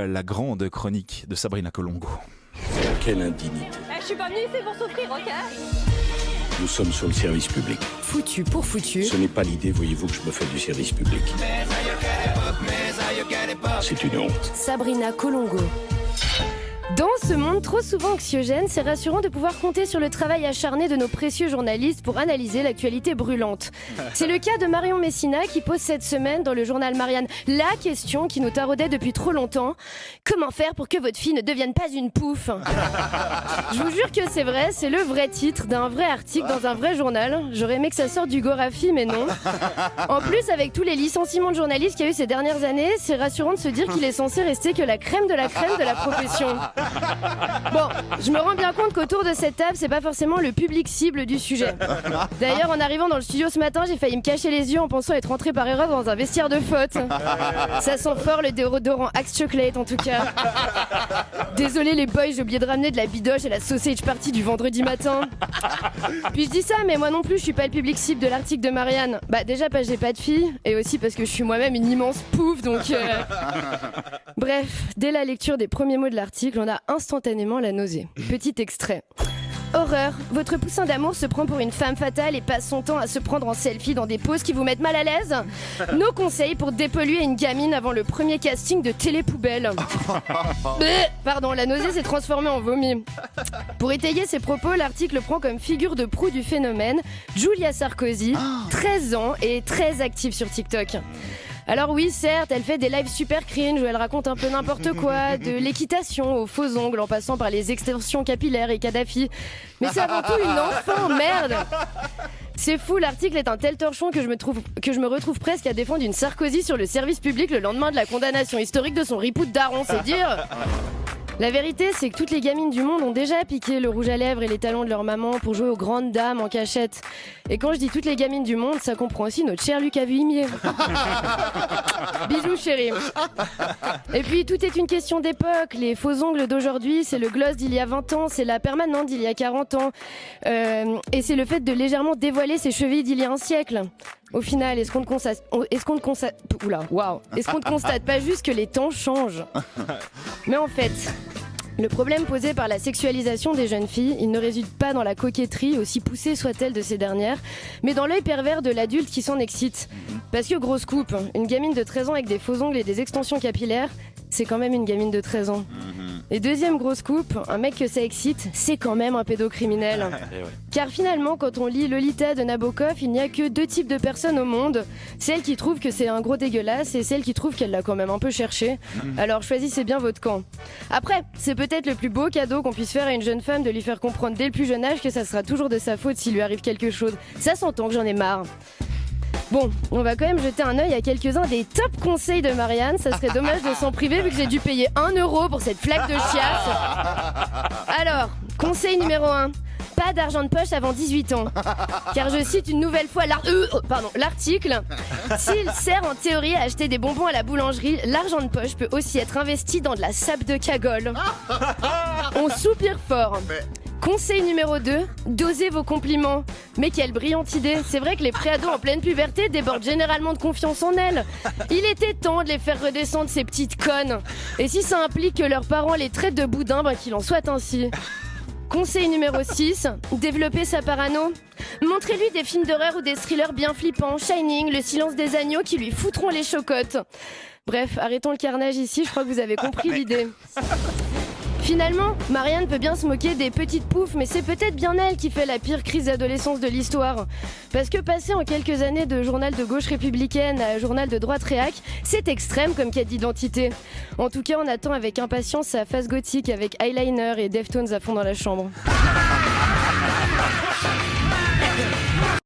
La grande chronique de Sabrina Colongo. Quelle indignité. Je suis pas venue ici pour souffrir, ok? Nous sommes sur le service public. Foutu pour foutu. Ce n'est pas l'idée, voyez-vous, que je me fais du service public. C'est une honte. Sabrina Colongo. Dans ce monde trop souvent anxiogène, c'est rassurant de pouvoir compter sur le travail acharné de nos précieux journalistes pour analyser l'actualité brûlante. C'est le cas de Marion Messina qui pose cette semaine dans le journal Marianne la question qui nous taraudait depuis trop longtemps. Comment faire pour que votre fille ne devienne pas une pouffe? Je vous jure que c'est vrai, c'est le vrai titre d'un vrai article dans un vrai journal. J'aurais aimé que ça sorte du Gorafi, mais non. En plus, avec tous les licenciements de journalistes qu'il y a eu ces dernières années, c'est rassurant de se dire qu'il est censé rester que la crème de la profession. Bon, je me rends bien compte qu'autour de cette table, c'est pas forcément le public cible du sujet. D'ailleurs, en arrivant dans le studio ce matin, j'ai failli me cacher les yeux en pensant être rentrée par erreur dans un vestiaire de faute. Ça sent fort le déodorant Axe Chocolate en tout cas. Désolé les boys, j'ai oublié de ramener de la bidoche à la sausage party du vendredi matin. Puis je dis ça, mais moi non plus, je suis pas le public cible de l'article de Marianne. Bah déjà parce que j'ai pas de fille, et aussi parce que je suis moi-même une immense pouffe, donc... Bref, dès la lecture des premiers mots de l'article, on a instantanément la nausée. Petit extrait. Horreur, votre poussin d'amour se prend pour une femme fatale et passe son temps à se prendre en selfie dans des poses qui vous mettent mal à l'aise. Nos conseils pour dépolluer une gamine avant le premier casting de Télépoubelle. Pardon, la nausée s'est transformée en vomi. Pour étayer ses propos, l'article prend comme figure de proue du phénomène Julia Sarkozy, 13 ans et très active sur TikTok. Alors oui, certes, elle fait des lives super cringe où elle raconte un peu n'importe quoi, de l'équitation aux faux ongles en passant par les extensions capillaires et Kadhafi. Mais c'est avant tout une enfant, merde! C'est fou, l'article est un tel torchon que je me retrouve presque à défendre une Sarkozy sur le service public le lendemain de la condamnation historique de son ripou de daron, c'est dire. La vérité, c'est que toutes les gamines du monde ont déjà piqué le rouge à lèvres et les talons de leur maman pour jouer aux grandes dames en cachette. Et quand je dis toutes les gamines du monde, ça comprend aussi notre cher Lucas Vuillemier. Bisous chérie. Et puis tout est une question d'époque. Les faux ongles d'aujourd'hui, c'est le gloss d'il y a 20 ans, c'est la permanente d'il y a 40 ans. Et c'est le fait de légèrement dévoiler ses chevilles d'il y a un siècle. Au final, est-ce qu'on ne constate pas juste que les temps changent? Mais en fait, le problème posé par la sexualisation des jeunes filles, il ne réside pas dans la coquetterie, aussi poussée soit-elle de ces dernières, mais dans l'œil pervers de l'adulte qui s'en excite. Parce que grosse coupe, une gamine de 13 ans avec des faux ongles et des extensions capillaires, c'est quand même une gamine de 13 ans. Et deuxième grosse coupe, un mec que ça excite, c'est quand même un pédocriminel. Car finalement, quand on lit Lolita de Nabokov, il n'y a que deux types de personnes au monde. Celles qui trouvent que c'est un gros dégueulasse et celles qui trouvent qu'elle l'a quand même un peu cherché. Alors choisissez bien votre camp. Après, c'est peut-être le plus beau cadeau qu'on puisse faire à une jeune femme de lui faire comprendre dès le plus jeune âge que ça sera toujours de sa faute s'il lui arrive quelque chose. Ça s'entend que j'en ai marre. Bon, on va quand même jeter un œil à quelques-uns des top conseils de Marianne. Ça serait dommage de s'en priver vu que j'ai dû payer 1 € pour cette flaque de chiasse. Alors, conseil numéro 1. Pas d'argent de poche avant 18 ans. Car je cite une nouvelle fois l'article. S'il sert en théorie à acheter des bonbons à la boulangerie, l'argent de poche peut aussi être investi dans de la sape de cagole. On soupire fort. Conseil numéro 2, dosez vos compliments. Mais quelle brillante idée. C'est vrai que les préados en pleine puberté débordent généralement de confiance en elles. Il était temps de les faire redescendre, ces petites connes. Et si ça implique que leurs parents les traitent de boudins, qu'il en soit ainsi. Conseil numéro 6, développer sa parano. Montrez-lui des films d'horreur ou des thrillers bien flippants, Shining, Le silence des agneaux qui lui foutront les chocottes. Bref, arrêtons le carnage ici, je crois que vous avez compris l'idée. Finalement, Marianne peut bien se moquer des petites poufs, mais c'est peut-être bien elle qui fait la pire crise d'adolescence de l'histoire. Parce que passer en quelques années de journal de gauche républicaine à journal de droite réac, c'est extrême comme quête d'identité. En tout cas, on attend avec impatience sa face gothique avec eyeliner et Deftones à fond dans la chambre.